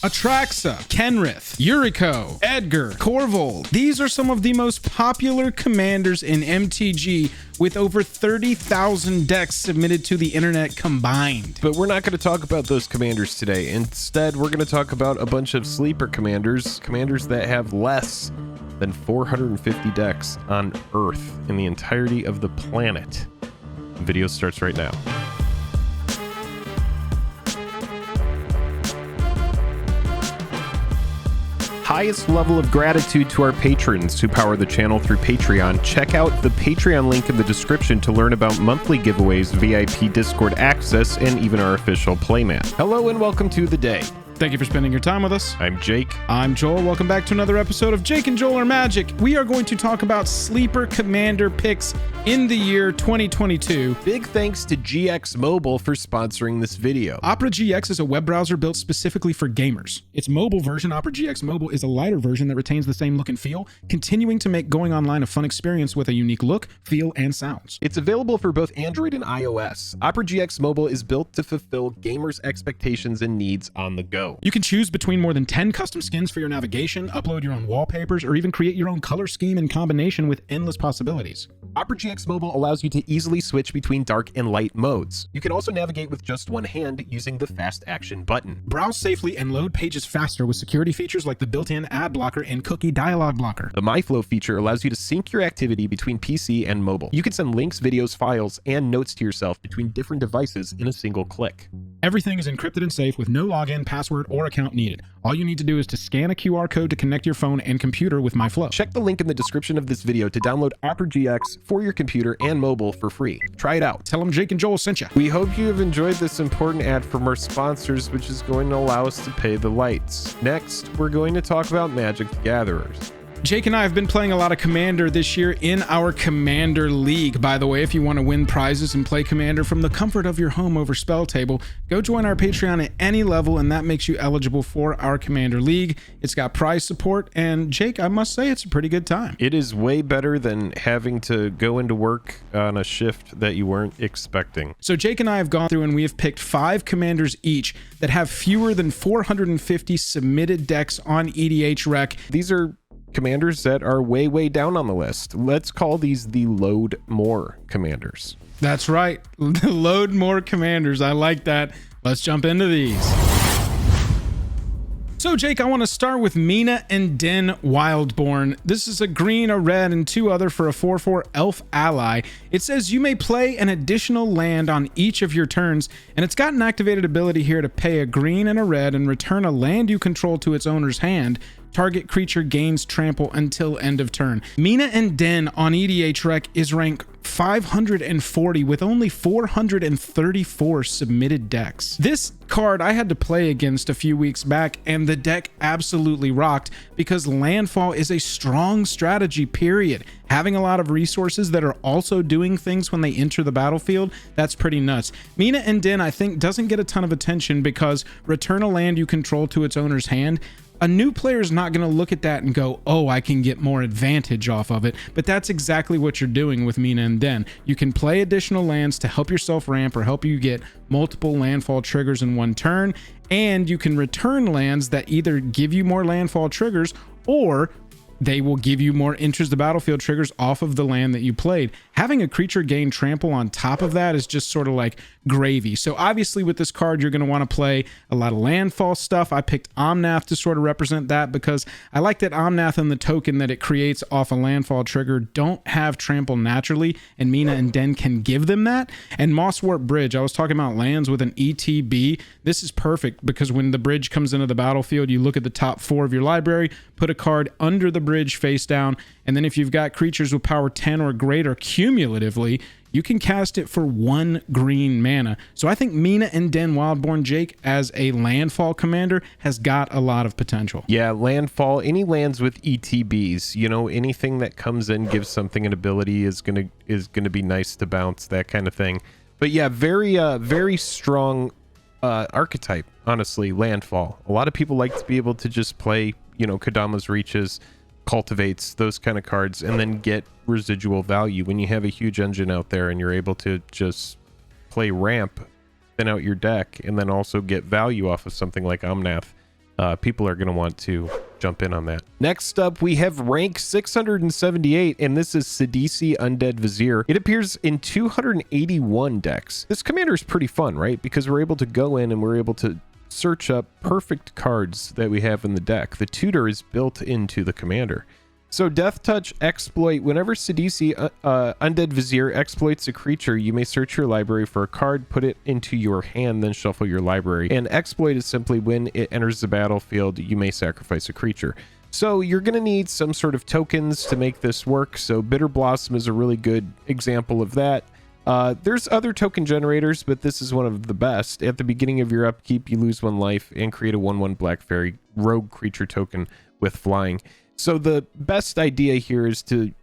Atraxa, Kenrith, Yuriko, Edgar, Corvold. These are some of the most popular commanders in MTG, with over 30,000 decks submitted to the internet combined. But we're not going to talk about those commanders today. Instead, we're going to talk about a bunch of sleeper commanders that have less than 450 decks on Earth in the entirety of the planet. The video starts right now. Highest level of gratitude to our patrons who power the channel through Patreon. Check out the Patreon link in the description to learn about monthly giveaways, VIP Discord access, and even our official playmat. Hello and welcome to The Day. Thank you for spending your time with us. I'm Jake. I'm Joel. Welcome back to another episode of Jake and Joel Are Magic. We are going to talk about sleeper commander picks in the year 2022. Big thanks to GX Mobile for sponsoring this video. Opera GX is a web browser built specifically for gamers. Its mobile version, Opera GX Mobile, is a lighter version that retains the same look and feel, continuing to make going online a fun experience with a unique look, feel, and sounds. It's available for both Android and iOS. Opera GX Mobile is built to fulfill gamers' expectations and needs on the go. You can choose between more than 10 custom skins for your navigation, upload your own wallpapers, or even create your own color scheme and combination with endless possibilities. Opera GX Mobile allows you to easily switch between dark and light modes. You can also navigate with just one hand using the fast action button. Browse safely and load pages faster with security features like the built-in ad blocker and cookie dialog blocker. The MyFlow feature allows you to sync your activity between PC and mobile. You can send links, videos, files, and notes to yourself between different devices in a single click. Everything is encrypted and safe with no login, password, or account needed. All you need to do is to scan a QR code to connect your phone and computer with MyFlow. Check the link in the description of this video to download Opera GX for your computer and mobile for free. Try it out. Tell them Jake and Joel sent you. We hope you have enjoyed this important ad from our sponsors, which is going to allow us to pay the lights. Next, we're going to talk about Magic the Gatherers. Jake and I have been playing a lot of Commander this year in our Commander League. By the way, if you want to win prizes and play Commander from the comfort of your home over Spell Table, go join our Patreon at any level, and that makes you eligible for our Commander League. It's got prize support, and Jake, I must say, it's a pretty good time. It is way better than having to go into work on a shift that you weren't expecting. So Jake and I have gone through and we have picked 5 commanders each that have fewer than 450 submitted decks on EDH Rec. These are commanders that are way down on the list. Let's call these the load more commanders. That's right. Load more commanders. I like that. Let's jump into these. So Jake, I want to start with Mina and Den Wildborn. This is a green, a red, and 2 other for a 4/4 elf ally. It says you may play an additional land on each of your turns, and it's got an activated ability here to pay a green and a red and return a land you control to its owner's hand. Target creature gains trample until end of turn. Mina and Den on EDH Rec is rank 540 with only 434 submitted decks. This card I had to play against a few weeks back, and the deck absolutely rocked because landfall is a strong strategy, period. Having a lot of resources that are also doing things when they enter the battlefield, that's pretty nuts. Mina and Den, I think, doesn't get a ton of attention because return a land you control to its owner's hand. A new player is not going to look at that and go, oh, I can get more advantage off of it. But that's exactly what you're doing with Mina and Den. You can play additional lands to help yourself ramp or help you get multiple landfall triggers in one turn. And you can return lands that either give you more landfall triggers or they will give you more enters the battlefield triggers off of the land that you played. Having a creature gain trample on top of that is just sort of like gravy. So obviously with this card, you're going to want to play a lot of landfall stuff. I picked Omnath to sort of represent that because I like that Omnath and the token that it creates off a landfall trigger don't have trample naturally, and Mina and Den can give them that. And Mosswarp Bridge, I was talking about lands with an ETB. This is perfect because when the bridge comes into the battlefield, you look at the top 4 of your library, put a card under the bridge face down, and then if you've got creatures with power 10 or greater cumulatively, you can cast it for 1 green mana. So I think Mina and Den Wildborn, Jake, as a landfall commander, has got a lot of potential. Yeah, landfall, any lands with ETBs, you know, anything that comes in, gives something an ability is gonna be nice to bounce, that kind of thing. But yeah, very strong archetype, honestly, landfall. A lot of people like to be able to just play, you know, Kodama's Reaches, Cultivates, those kind of cards, and then get residual value. When you have a huge engine out there and you're able to just play ramp, thin out your deck, and then also get value off of something like Omnath, people are going to want to jump in on that. Next up, we have rank 678, and this is Cedisi Undead Vizier. It appears in 281 decks. This commander is pretty fun, right? Because we're able to go in and we're able to search up perfect cards that we have in the deck. The tutor is built into the commander. So Death Touch exploit. Whenever Cedisi Undead Vizier exploits a creature, you may search your library for a card, put it into your hand, then shuffle your library. And exploit is simply when it enters the battlefield, you may sacrifice a creature. So you're going to need some sort of tokens to make this work. So Bitter Blossom is a really good example of that. There's other token generators, but this is one of the best. At the beginning of your upkeep, you lose 1 life and create a 1/1 Black Fairy rogue creature token with flying. So the best idea here is to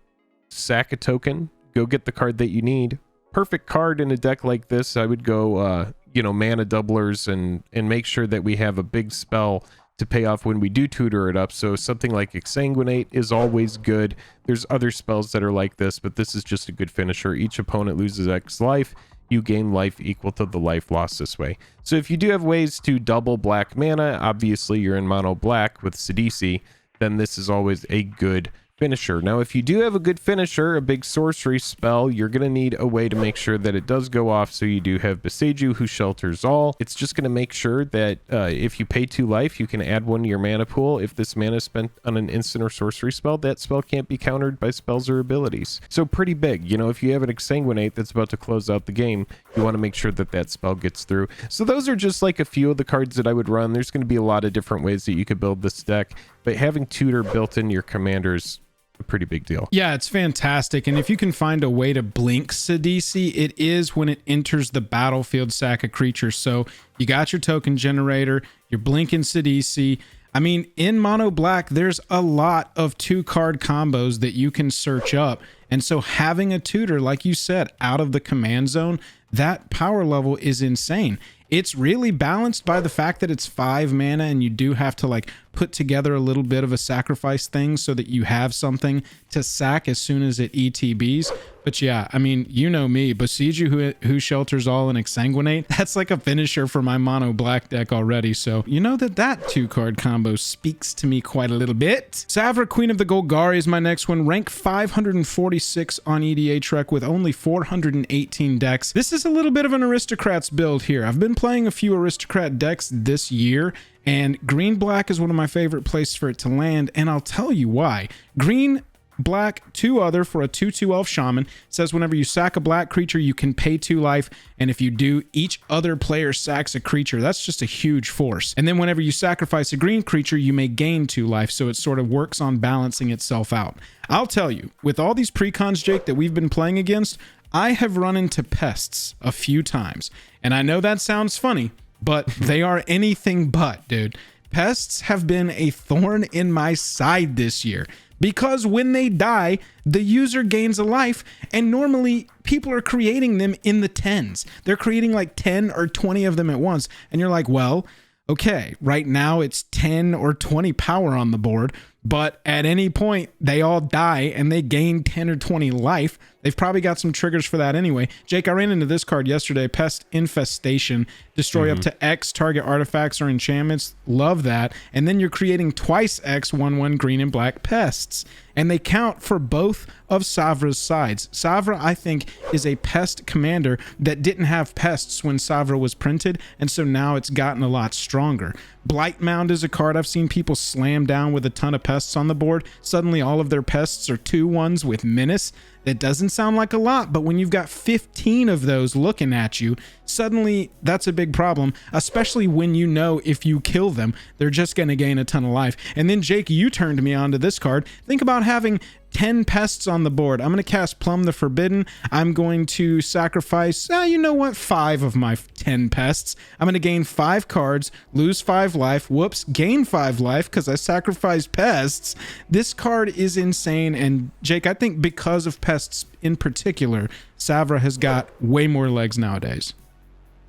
sack a token, go get the card that you need. Perfect card in a deck like this, I would go, mana doublers and make sure that we have a big spell to pay off when we do tutor it up. So something like Exsanguinate is always good. There's other spells that are like this, but this is just a good finisher. Each opponent loses X life. You gain life equal to the life lost this way. So if you do have ways to double black mana, obviously you're in mono black with Cedisi, then this is always a good finisher. Now, if you do have a good finisher, a big sorcery spell, you're going to need a way to make sure that it does go off. So you do have Beseju, who shelters all. It's just going to make sure that if you pay 2 life, you can add 1 to your mana pool. If this mana is spent on an instant or sorcery spell, that spell can't be countered by spells or abilities. So pretty big. If you have an Exsanguinate that's about to close out the game, you want to make sure that that spell gets through. So those are just like a few of the cards that I would run. There's going to be a lot of different ways that you could build this deck, but having Tutor built in your commanders, a pretty big deal. Yeah, it's fantastic. And if you can find a way to blink Cedisi, it is when it enters the battlefield, sack a creature. So you got your token generator, you're blinking Cedisi. I mean, in mono black, there's a lot of 2-card combos that you can search up. And so having a tutor, like you said, out of the command zone, that power level is insane. It's really balanced by the fact that it's 5 mana and you do have to put together a little bit of a sacrifice thing so that you have something to sack as soon as it ETBs. But yeah, I mean, you know me, Beseju who shelters all and Exsanguinate, that's like a finisher for my mono black deck already. So you know that 2-card combo speaks to me quite a little bit. Savor, Queen of the Golgari is my next one. Rank 546 on EDH rec with only 418 decks. This is a little bit of an aristocrats build here. I've been playing a few aristocrat decks this year, and green-black is one of my favorite places for it to land, and I'll tell you why. Green-black, 2 other for a 2/2 elf shaman. It says whenever you sack a black creature, you can pay 2 life, and if you do, each other player sacks a creature. That's just a huge force. And then whenever you sacrifice a green creature, you may gain 2 life, so it sort of works on balancing itself out. I'll tell you, with all these precons, Jake, that we've been playing against, I have run into pests a few times. And I know that sounds funny, but they are anything but, dude. Pests have been a thorn in my side this year because when they die, the user gains a life, and normally people are creating them in the 10s. They're creating like 10 or 20 of them at once. And you're like, well, okay, right now it's 10 or 20 power on the board, but at any point they all die and they gain 10 or 20 life. They've probably got some triggers for that anyway. Jake, I ran into this card yesterday, Pest Infestation. Destroy up to X target artifacts or enchantments. Love that. And then you're creating twice X 1/1 green and black pests. And they count for both of Savra's sides. Savra, I think, is a pest commander that didn't have pests when Savra was printed, and so now it's gotten a lot stronger. Blight Mound is a card I've seen people slam down with a ton of pests on the board. Suddenly all of their pests are 2/1s with menace. That doesn't sound like a lot, but when you've got 15 of those looking at you, suddenly that's a big problem, especially when you know if you kill them, they're just going to gain a ton of life. And then, Jake, you turned me on to this card. Think about having 10 pests on the board. I'm going to cast Plumb the Forbidden. I'm going to sacrifice, 5 of my 10 pests. I'm going to gain 5 cards, lose 5 life, whoops, gain 5 life because I sacrificed pests. This card is insane, and Jake, I think because of pests in particular, Savra has got way more legs nowadays.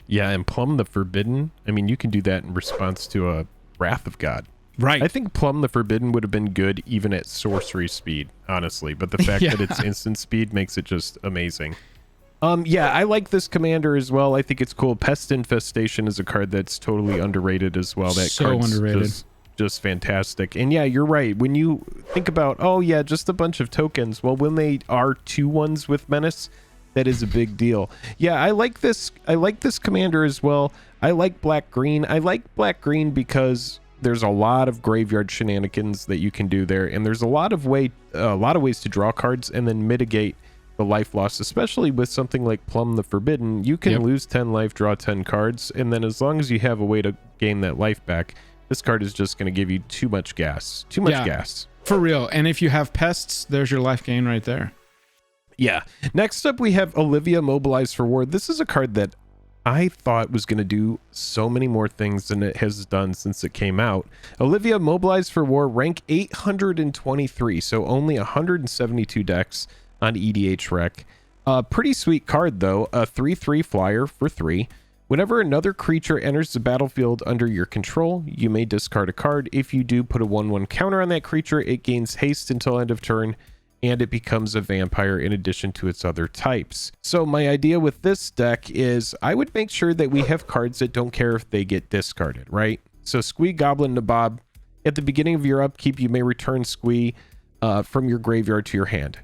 Yeah, and Plumb the Forbidden, I mean, you can do that in response to a Wrath of God. Right. I think Plumb the Forbidden would have been good even at sorcery speed, honestly. But the fact that it's instant speed makes it just amazing. Yeah, I like this commander as well. I think it's cool. Pest Infestation is a card that's totally underrated as well. That so card's underrated. Just just fantastic. And yeah, you're right. When you think about, oh yeah, just a bunch of tokens, well, when they are 2/1s with Menace, that is a big deal. Yeah, I like this commander as well. I like black green. I like black green because there's a lot of graveyard shenanigans that you can do there, and there's a lot of ways to draw cards and then mitigate the life loss, especially with something like Plumb the Forbidden. You can lose 10 life, draw 10 cards, and then as long as you have a way to gain that life back, this card is just going to give you too much gas. Gas. For real. And if you have pests, there's your life gain right there. Yeah. Next up, we have Olivia, Mobilize for War. This is a card that I thought was going to do so many more things than it has done since it came out. Olivia, Mobilize for War, rank 823, so only 172 decks on EDH Rec. Pretty sweet card, though. A 3/3 flyer for 3. Whenever another creature enters the battlefield under your control, you may discard a card. If you do, put a 1/1 counter on that creature. It gains haste until end of turn, and it becomes a vampire in addition to its other types. So my idea with this deck is I would make sure that we have cards that don't care if they get discarded, right? So Squee, Goblin, Nabob. At the beginning of your upkeep, you may return Squee from your graveyard to your hand.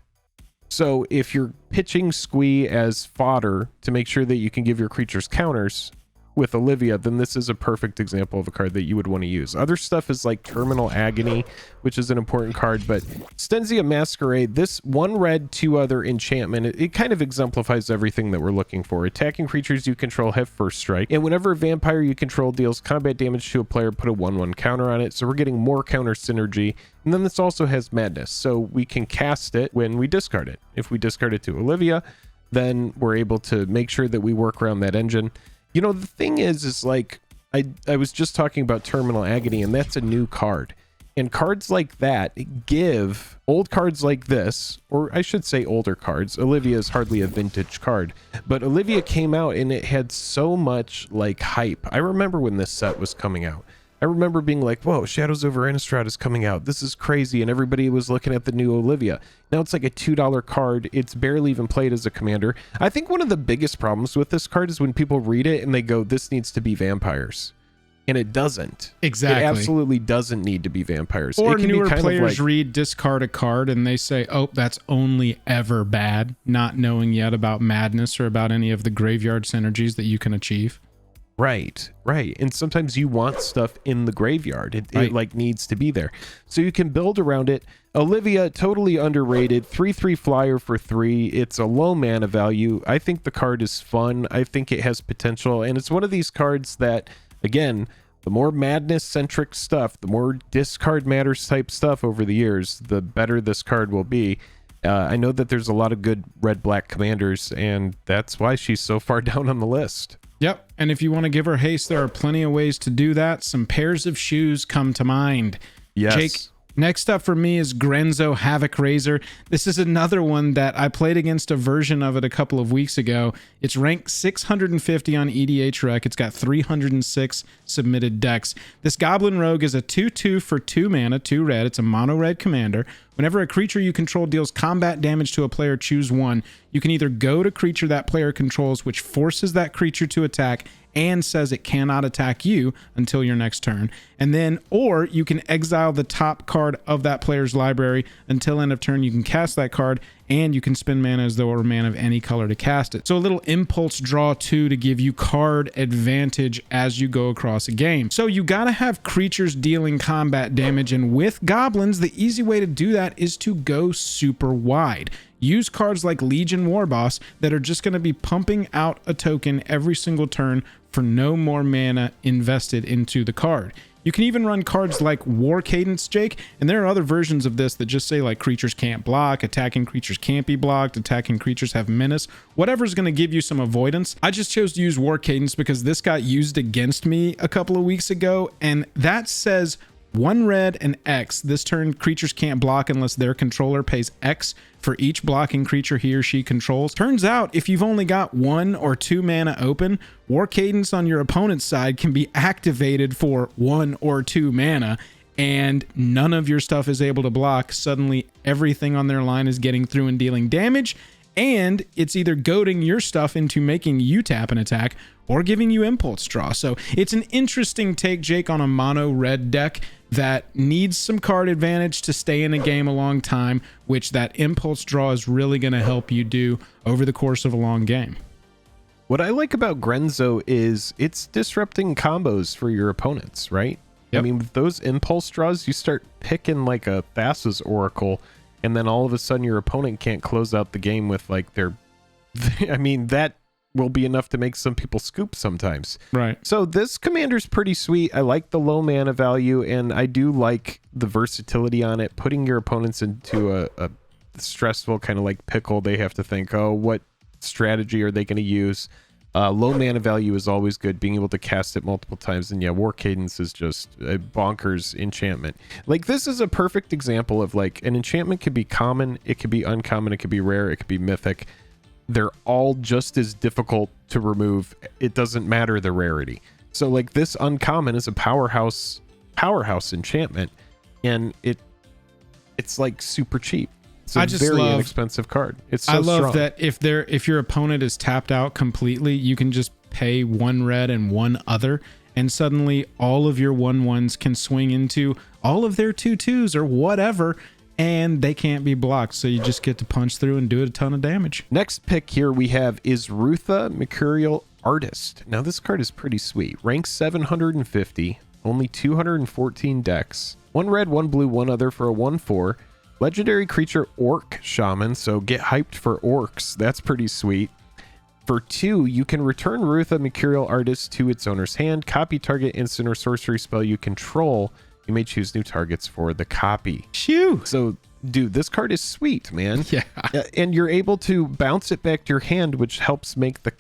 So if you're pitching Squee as fodder to make sure that you can give your creatures counters with Olivia, then this is a perfect example of a card that you would want to use. Other stuff is like Terminal Agony, which is an important card, but Stenzia Masquerade, this 1 red, 2 other enchantment, it kind of exemplifies everything that we're looking for. Attacking creatures you control have first strike, and whenever a vampire you control deals combat damage to a player, put a 1/1 counter on it, so we're getting more counter synergy. And then this also has Madness, so we can cast it when we discard it. If we discard it to Olivia, then we're able to make sure that we work around that engine. You know, the thing is like, I was just talking about Terminal Agony, and that's a new card. And cards like that give old cards like this, or I should say older cards. Olivia is hardly a vintage card, but Olivia came out and it had so much like hype. I remember when this set was coming out. I remember being like, whoa, Shadows over Innistrad is coming out. This is crazy. And everybody was looking at the new Olivia. Now it's like a $2 card. It's barely even played as a commander. I think one of the biggest problems with this card is when people read it and they go, this needs to be vampires. And it doesn't. Exactly. It absolutely doesn't need to be vampires. Or it can newer be kind players of like, read discard a card and they say, oh, that's only ever bad, not knowing yet about Madness or about any of the graveyard synergies that you can achieve. Right. And sometimes you want stuff in the graveyard. It like needs to be there. So you can build around it. Olivia, totally underrated. 3/3 flyer for 3. It's a low mana value. I think the card is fun. I think it has potential. And it's one of these cards that, again, the more Madness-centric stuff, the more discard matters type stuff over the years, the better this card will be. I know that there's a lot of good red-black commanders, and that's why she's so far down on the list. Yep, and if you want to give her haste, there are plenty of ways to do that. Some pairs of shoes come to mind. Yes. Jake, next up for me is Grenzo Havoc Razor. This is another one that I played against a version of it a couple of weeks ago. It's ranked 650 on EDH Rec. It's got 306 submitted decks. This Goblin Rogue is a 2/2 for 2 mana, 2 red. It's a mono red commander. Whenever a creature you control deals combat damage to a player, choose 1. You can either go to creature that player controls, which forces that creature to attack and says it cannot attack you until your next turn. And then, or you can exile the top card of that player's library until end of turn. You can cast that card and you can spend mana as though it were mana of any color to cast it. So a little impulse draw too to give you card advantage as you go across a game. So you gotta have creatures dealing combat damage, and with goblins, the easy way to do that is to go super wide. Use cards like Legion Warboss that are just going to be pumping out a token every single turn for no more mana invested into the card. You can even run cards like War Cadence, Jake, and there are other versions of this that just say like creatures can't block, attacking creatures can't be blocked, attacking creatures have menace, whatever's going to give you some avoidance. I just chose to use War Cadence because this got used against me a couple of weeks ago, and that says 1 red and X. This turn, creatures can't block unless their controller pays X for each blocking creature he or she controls. Turns out, if you've only got 1 or 2 mana open, War Cadence on your opponent's side can be activated for 1 or 2 mana, and none of your stuff is able to block. Suddenly, everything on their line is getting through and dealing damage, and it's either goading your stuff into making you tap an attack or giving you impulse draw. So it's an interesting take, Jake, on a mono red deck that needs some card advantage to stay in a game a long time, which that impulse draw is really going to help you do over the course of a long game. What I like about Grenzo is it's disrupting combos for your opponents, right? Yep. I mean, with those impulse draws, you start picking like a Thassa's Oracle, and then all of a sudden your opponent can't close out the game with like their... I mean, that will be enough to make some people scoop sometimes. Right. So this commander's pretty sweet. I like the low mana value, and I do like the versatility on it, putting your opponents into a stressful kind of like pickle. They have to think, oh, what strategy are they going to use? Low mana value is always good, being able to cast it multiple times. And yeah, War Cadence is just a bonkers enchantment. Like, this is a perfect example of like an enchantment could be common, it could be uncommon, it could be rare, it could be mythic. They're all just as difficult to remove. It doesn't matter the rarity. So like this uncommon is a powerhouse enchantment, and it's like super cheap. It's a very inexpensive card. It's so I love strong. that if your opponent is tapped out completely, you can just pay one red and one other, and suddenly all of your 1/1s can swing into all of their 2/2s or whatever, and they can't be blocked. So you just get to punch through and do a ton of damage. Next pick here we have is Rutha, Mercurial Artist. Now this card is pretty sweet. Rank 750, only 214 decks. 1 red, 1 blue, 1 other for a 1/4. Legendary creature Orc Shaman, so get hyped for orcs. That's pretty sweet. For 2, you can return Rutha, Mercurial Artist to its owner's hand. Copy target instant or sorcery spell you control. You may choose new targets for the copy. Phew. So, dude, this card is sweet, man. Yeah. And you're able to bounce it back to your hand, which helps make the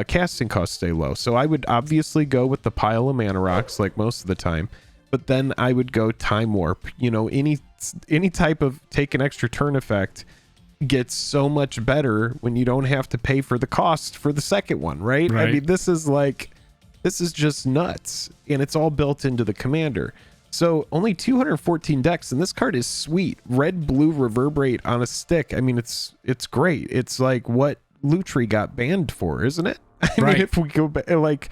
casting cost stay low. So I would obviously go with the pile of mana rocks like most of the time. But then I would go Time Warp. You know, any type of take an extra turn effect gets so much better when you don't have to pay for the cost for the second one, right? I mean, this is just nuts, and it's all built into the commander. So only 214 decks, and this card is sweet. Red, blue, reverberate on a stick. I mean, it's great. It's like what Lutri got banned for, isn't it? I mean, if we go back, like,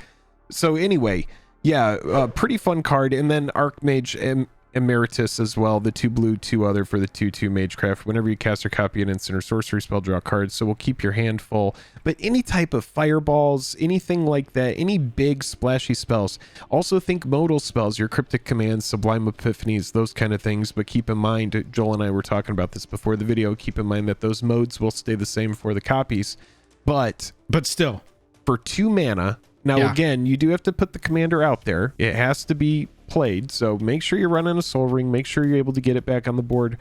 so anyway. Yeah, pretty fun card. And then Archmage Emeritus as well, the 2 blue, 2 other for the 2/2 Magecraft. Whenever you cast or copy an instant or sorcery spell, draw cards, so we'll keep your hand full. But any type of fireballs, anything like that, any big splashy spells. Also think modal spells, your cryptic commands, sublime epiphanies, those kind of things. But keep in mind, Joel and I were talking about this before the video, keep in mind that those modes will stay the same for the copies. But still, for 2 mana... Now, again, you do have to put the commander out there. It has to be played, so make sure you're running a Soul Ring. Make sure you're able to get it back on the board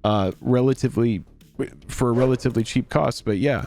for a relatively cheap cost. But yeah,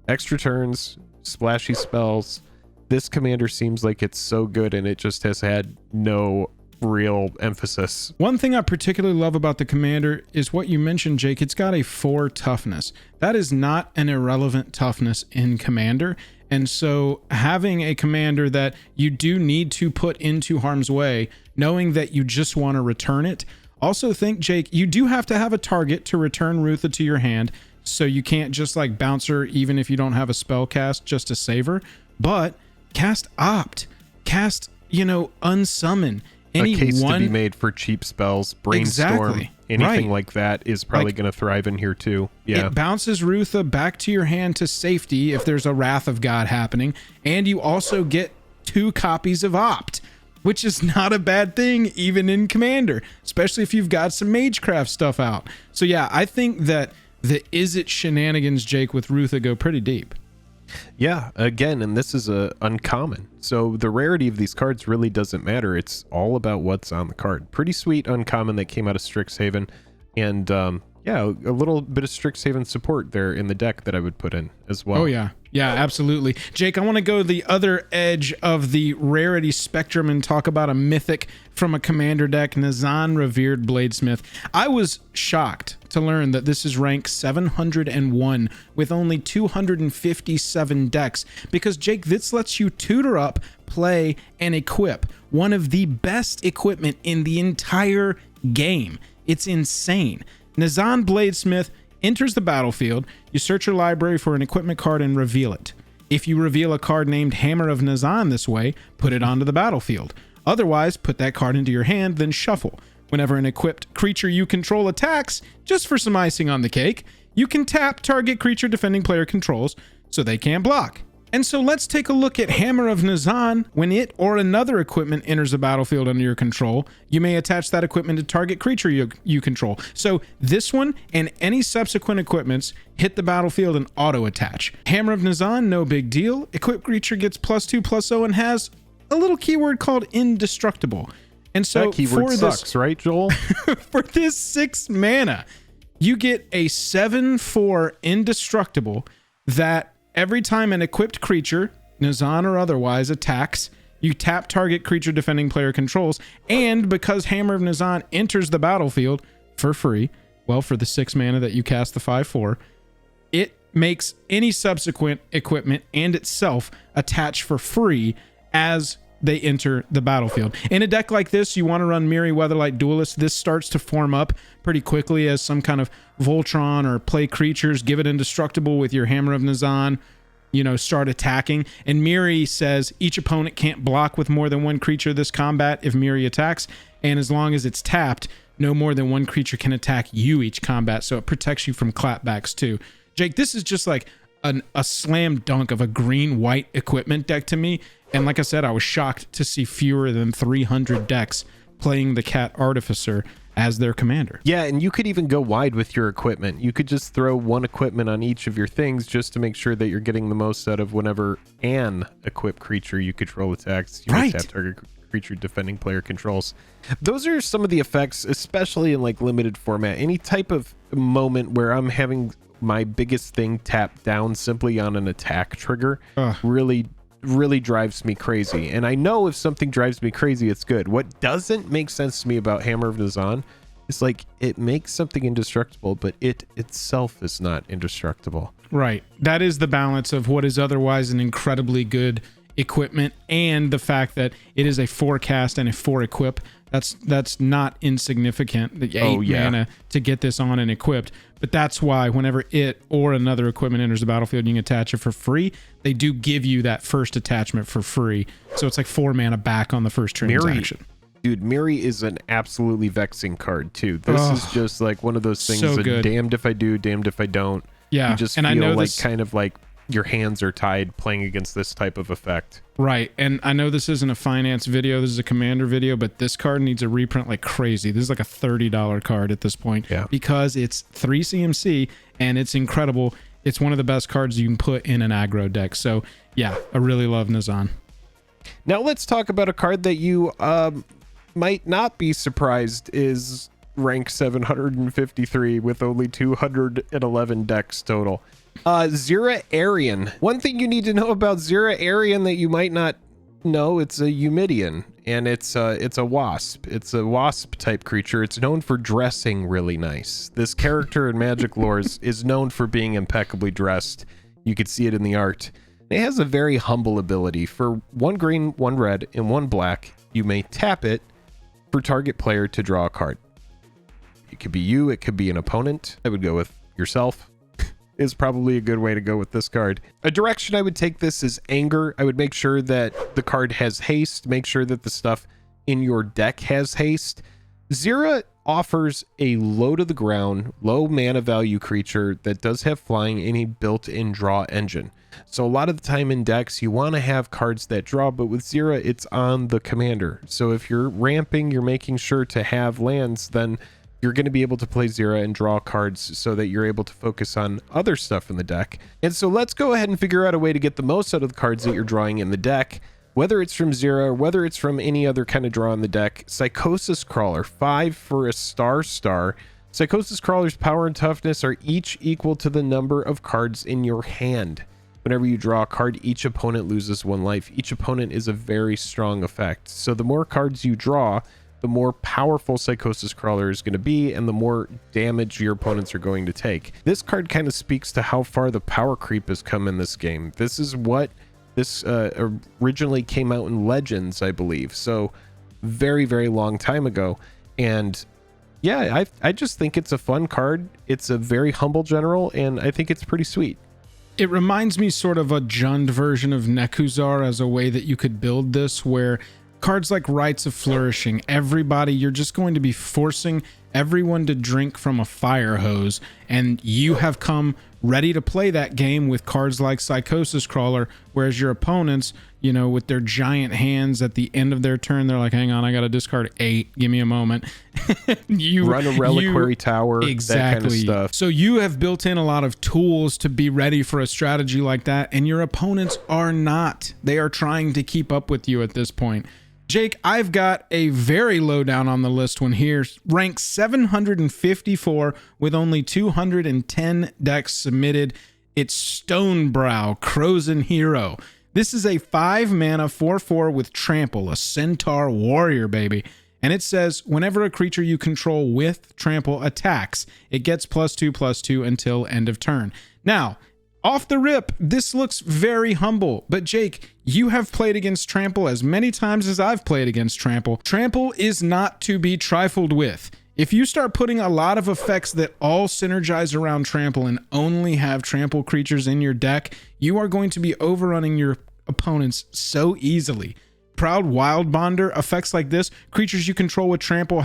extra turns, splashy spells. This commander seems like it's so good, and it just has had no real emphasis. One thing I particularly love about the commander is what you mentioned, Jake. It's got a 4 toughness. That is not an irrelevant toughness in commander. And so having a commander that you do need to put into harm's way, knowing that you just want to return it. Also think, Jake, you do have to have a target to return Rutha to your hand. So you can't just like bounce her even if you don't have a spell cast just to save her. But cast Opt. Cast, Unsummon. A case to be made for cheap spells, Brainstorm, anything like that is probably going to thrive in here too. Yeah, it bounces Rutha back to your hand to safety if there's a Wrath of God happening, and you also get 2 copies of Opt, which is not a bad thing even in Commander, especially if you've got some Magecraft stuff out. So yeah, I think that the Is It shenanigans, Jake, with Rutha go pretty deep. Yeah, again, and this is a uncommon. So the rarity of these cards really doesn't matter. It's all about what's on the card. Pretty sweet uncommon that came out of Strixhaven. And yeah, a little bit of Strixhaven support there in the deck that I would put in as well. Oh, yeah. Yeah, absolutely. Jake, I want to go the other edge of the rarity spectrum and talk about a mythic from a commander deck, Nazan Revered Bladesmith. I was shocked to learn that this is rank 701 with only 257 decks because, Jake, this lets you tutor up, play, and equip one of the best equipment in the entire game. It's insane. Nazan Bladesmith enters the battlefield, you search your library for an equipment card and reveal it. If you reveal a card named Hammer of Nazan this way, put it onto the battlefield. Otherwise, put that card into your hand, then shuffle. Whenever an equipped creature you control attacks, just for some icing on the cake, you can tap target creature defending player controls so they can't block. And so let's take a look at Hammer of Nazan. When it or another equipment enters the battlefield under your control, you may attach that equipment to target creature you control. So this one and any subsequent equipments hit the battlefield and auto attach. Hammer of Nazan, no big deal. Equipped creature gets +2/+0 and has a little keyword called indestructible. And so that keyword sucks, right, Joel? For this 6 mana, you get a 7/4 indestructible that every time an equipped creature, Nazan or otherwise, attacks, you tap target creature defending player controls, and because Hammer of Nazan enters the battlefield for free, well, for the 6 mana that you cast the 5/4, it makes any subsequent equipment and itself attach for free as they enter the battlefield. In a deck like this, you want to run Mirri Weatherlight Duelist. This starts to form up pretty quickly as some kind of Voltron or play creatures, give it indestructible with your Hammer of Nazan, you know, start attacking. And Mirri says each opponent can't block with more than one creature this combat if Mirri attacks, and as long as it's tapped, no more than one creature can attack you each combat, so it protects you from clapbacks too. Jake, this is just like a slam dunk of a green-white equipment deck to me. And like I said, I was shocked to see fewer than 300 decks playing the Cat Artificer as their commander. Yeah, and you could even go wide with your equipment. You could just throw one equipment on each of your things just to make sure that you're getting the most out of whenever an equipped creature you control attacks. You right. Tap target creature defending player controls. Those are some of the effects, especially in like limited format. Any type of moment where I'm having my biggest thing tapped down simply on an attack trigger really drives me crazy. And I know if something drives me crazy, it's good. What doesn't make sense to me about Hammer of Nazan is like it makes something indestructible, but it itself is not indestructible. Right. That is the balance of what is otherwise an incredibly good equipment and the fact that it is a 4-cast and a 4-equip. That's not insignificant. The 8 mana to get this on and equipped. But that's why whenever it or another equipment enters the battlefield, you can attach it for free. They do give you that first attachment for free. So it's like 4 mana back on the first transaction. Dude, Mirri is an absolutely vexing card too. This is just like one of those things so that good. Damned if I do, damned if I don't. Yeah. You just and feel I know like this, kind of like your hands are tied playing against this type of effect. Right. And I know this isn't a finance video, this is a commander video, but this card needs a reprint like crazy. This is like a $30 card at this point because it's 3 CMC and it's incredible. It's one of the best cards you can put in an aggro deck. So yeah, I really love Nazan. Now let's talk about a card that you might not be surprised is rank 753 with only 211 decks total. Zera Aryan. One thing you need to know about Zera Aryan that you might not know, it's a Eumidian, and it's a wasp. It's a wasp type creature. It's known for dressing really nice. This character in Magic lore is known for being impeccably dressed. You could see it in the art. It has a very humble ability. For 1 green, 1 red, and 1 black, you may tap it for target player to draw a card. It could be you, it could be an opponent. I would go with yourself. Is probably a good way to go with this card. A direction I would take this is anger. I would make sure that the card has haste, make sure that the stuff in your deck has haste. Zera offers a low to the ground, low mana value creature that does have flying and a built-in draw engine. So a lot of the time in decks, you want to have cards that draw, but with Zera, it's on the commander. So if you're ramping, you're making sure to have lands, then you're going to be able to play Zera and draw cards so that you're able to focus on other stuff in the deck. And so let's go ahead and figure out a way to get the most out of the cards that you're drawing in the deck, whether it's from Zera or whether it's from any other kind of draw in the deck. Psychosis Crawler, 5 for a star. Psychosis Crawler's power and toughness are each equal to the number of cards in your hand. Whenever you draw a card, each opponent loses 1 life. Each opponent is a very strong effect. So the more cards you draw, the more powerful Psychosis Crawler is going to be, and the more damage your opponents are going to take. This card kind of speaks to how far the power creep has come in this game. This is what this originally came out in Legends, I believe. So very, very long time ago. And yeah, I just think it's a fun card. It's a very humble general, and I think it's pretty sweet. It reminds me sort of a Jund version of Nekuzar as a way that you could build this, where cards like Rites of Flourishing, you're just going to be forcing everyone to drink from a fire hose, and you have come ready to play that game with cards like Psychosis Crawler, whereas your opponents, you know, with their giant hands at the end of their turn, they're like, hang on, I got to discard 8. Give me a moment. You run a reliquary tower, exactly. That kind of stuff. So you have built in a lot of tools to be ready for a strategy like that, and your opponents are not. They are trying to keep up with you at this point. Jake, I've got a very low down on the list one here, ranked 754 with only 210 decks submitted. It's Stonebrow, Crozen Hero. This is a 5 mana 4/4 with Trample, a Centaur warrior, baby. And it says, whenever a creature you control with Trample attacks, it gets +2/+2 until end of turn. Now, off the rip, this looks very humble, but Jake, you have played against Trample as many times as I've played against Trample. Trample is not to be trifled with. If you start putting a lot of effects that all synergize around Trample and only have Trample creatures in your deck, you are going to be overrunning your opponents so easily. Proud Wildbonder, effects like this, creatures you control with Trample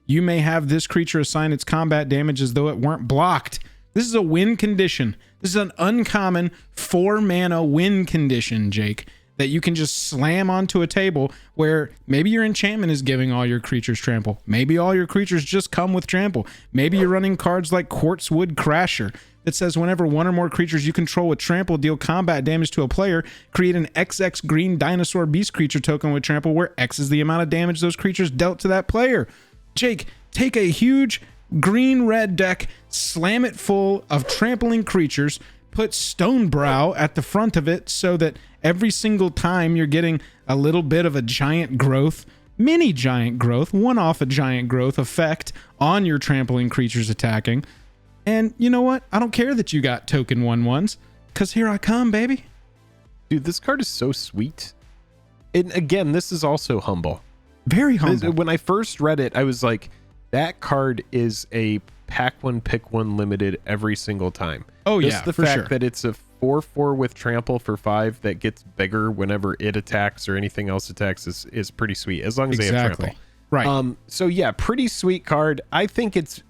you may have this creature assign its combat damage as though it weren't blocked. This is a win condition. This is an uncommon 4 mana win condition, Jake, that you can just slam onto a table where maybe your enchantment is giving all your creatures Trample. Maybe all your creatures just come with Trample. Maybe you're running cards like Quartzwood Crasher that says whenever one or more creatures you control with Trample deal combat damage to a player, create an XX green dinosaur beast creature token with Trample where X is the amount of damage those creatures dealt to that player. Jake, take a huge green-red deck, slam it full of trampling creatures, put Stonebrow at the front of it so that every single time you're getting a little bit of a giant growth, mini giant growth, one off a giant growth effect on your trampling creatures attacking. And you know what? I don't care that you got token 1/1s, because here I come, baby. Dude, this card is so sweet. And again, this is also humble. Very humble. When I first read it, I was like, that card is a pack one, pick one limited every single time. Oh, just yeah, the for fact sure. that it's a 4/4 with Trample for 5 that gets bigger whenever it attacks or anything else attacks is pretty sweet, as long as they have Trample. Right. So yeah, pretty sweet card. I think it's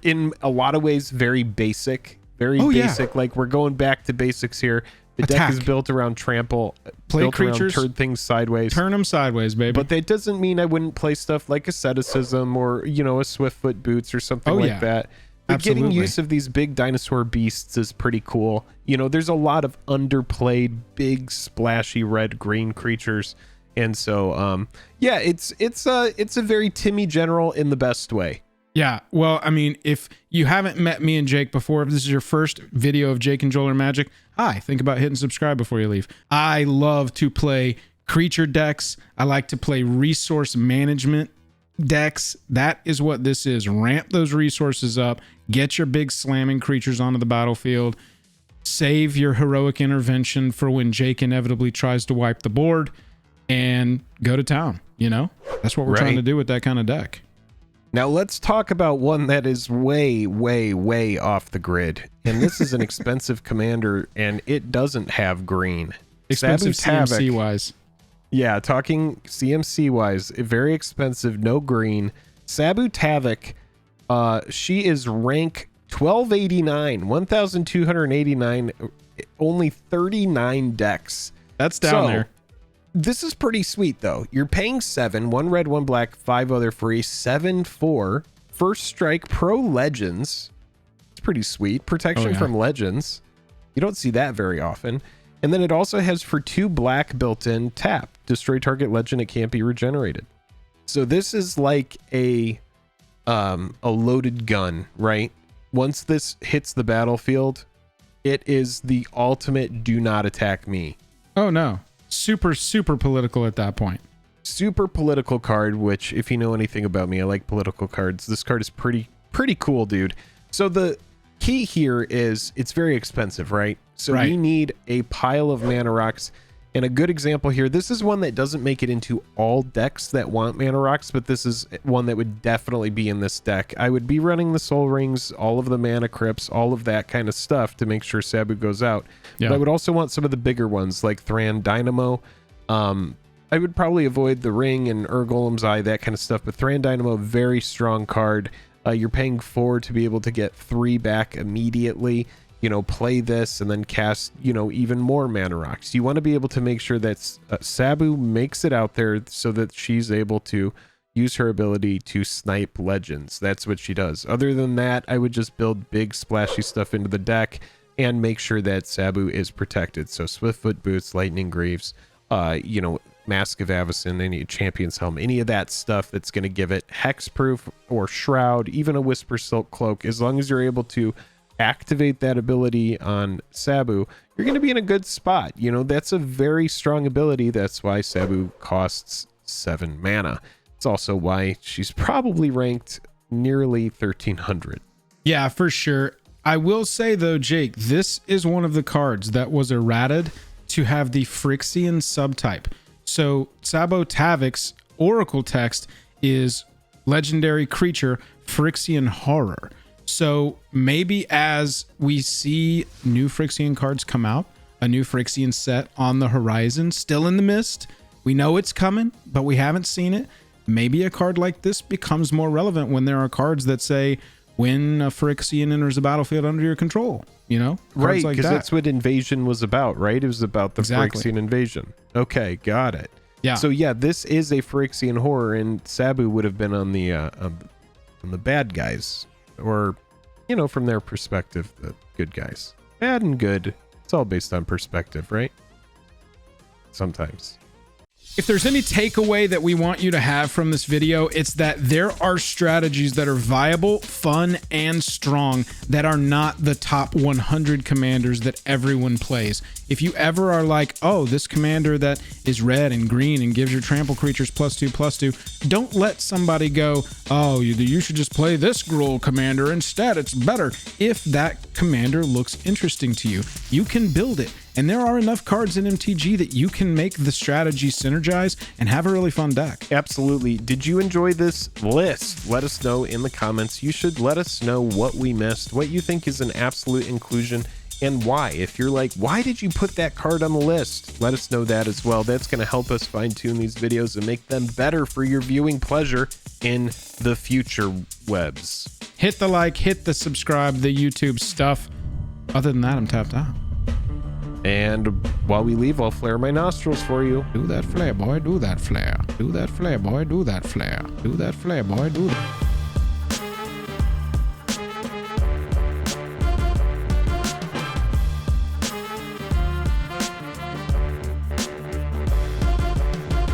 in a lot of ways very basic. Very basic. Yeah. Like, we're going back to basics here. The deck is built around Trample, play creatures, turn things sideways. Turn them sideways, baby. But that doesn't mean I wouldn't play stuff like Asceticism or, you know, a Swiftfoot Boots or something like that. But Absolutely. Getting use of these big dinosaur beasts is pretty cool. You know, there's a lot of underplayed, big, splashy red-green creatures. And so, yeah, it's a very Timmy general in the best way. Yeah, well, I mean, if you haven't met me and Jake before, if this is your first video of Jake and Joel or Magic, hi, think about hitting subscribe before you leave. I love to play creature decks. I like to play resource management decks. That is what this is. Ramp those resources up, get your big slamming creatures onto the battlefield, save your heroic intervention for when Jake inevitably tries to wipe the board, and go to town, you know? That's what we're trying to do with that kind of deck. Now let's talk about one that is way, way, way off the grid. And this is an expensive commander, and it doesn't have green. Expensive CMC-wise. Yeah, talking CMC-wise, very expensive, no green. Sabutavik, she is rank 1289, 1,289, only 39 decks. That's down there. This is pretty sweet, though. You're paying 7, 1 red, 1 black, 5 other free, 7/4. First strike, pro legends. It's pretty sweet. Protection from legends. You don't see that very often. And then it also has for 2 black built in, tap. Destroy target legend, it can't be regenerated. So this is like a loaded gun, right? Once this hits the battlefield, it is the ultimate do not attack me. Oh, no. Super, super political at that point. Super political card, which, if you know anything about me, I like political cards. This card is pretty cool, dude. So the key here is it's very expensive, right? So we need a pile of mana rocks. And a good example here, this is one that doesn't make it into all decks that want mana rocks, but this is one that would definitely be in this deck. I would be running the Soul Rings, all of the mana crypts, all of that kind of stuff to make sure Sabu goes out. Yeah. But I would also want some of the bigger ones like Thran Dynamo. I would probably avoid the Ring and Urgolem's Eye, that kind of stuff, but Thran Dynamo, very strong card. You're paying 4 to be able to get 3 back immediately. You know, play this and then cast, you know, even more mana rocks. You want to be able to make sure that Sabu makes it out there so that she's able to use her ability to snipe legends. That's what she does. Other than that, I would just build big splashy stuff into the deck and make sure that Sabu is protected. So Swiftfoot Boots, Lightning Greaves, you know, Mask of Avacyn, any Champion's Helm, any of that stuff that's going to give it hexproof or shroud, even a Whisper Silk Cloak. As long as you're able to activate that ability on Sabu, you're going to be in a good spot. You know, that's a very strong ability. That's why Sabu costs 7 mana. It's also why she's probably ranked nearly 1300. Yeah, for sure. I will say though, Jake, this is one of the cards that was errated to have the Phyrexian subtype. So Sabutavik's Oracle text is legendary creature Phyrexian Horror. So maybe as we see new Phyrexian cards come out, a new Phyrexian set on the horizon, still in the mist, we know it's coming, but we haven't seen it. Maybe a card like this becomes more relevant when there are cards that say, when a Phyrexian enters the battlefield under your control, you know? Right, because that's what Invasion was about, right? It was about the Phyrexian invasion. Okay, got it. Yeah. So yeah, this is a Phyrexian horror, and Sabu would have been on the bad guys, or, you know, from their perspective, the good guys. Bad and good. It's all based on perspective, right? Sometimes. If there's any takeaway that we want you to have from this video, it's that there are strategies that are viable, fun, and strong that are not the top 100 commanders that everyone plays. If you ever are like, oh, this commander that is red and green and gives your trample creatures +2/+2, don't let somebody go, oh, you should just play this Gruul commander instead, it's better. If that commander looks interesting to you, you can build it. And there are enough cards in MTG that you can make the strategy synergize and have a really fun deck. Absolutely. Did you enjoy this list? Let us know in the comments. You should let us know what we missed, what you think is an absolute inclusion, and why. If you're like, why did you put that card on the list? Let us know that as well. That's going to help us fine-tune these videos and make them better for your viewing pleasure in the future webs. Hit the like, hit the subscribe, the YouTube stuff. Other than that, I'm tapped out. And while we leave, I'll flare my nostrils for you. Do that flare, boy, do that flare. Do that flare, boy, do that flare. Do that flare, boy, do that.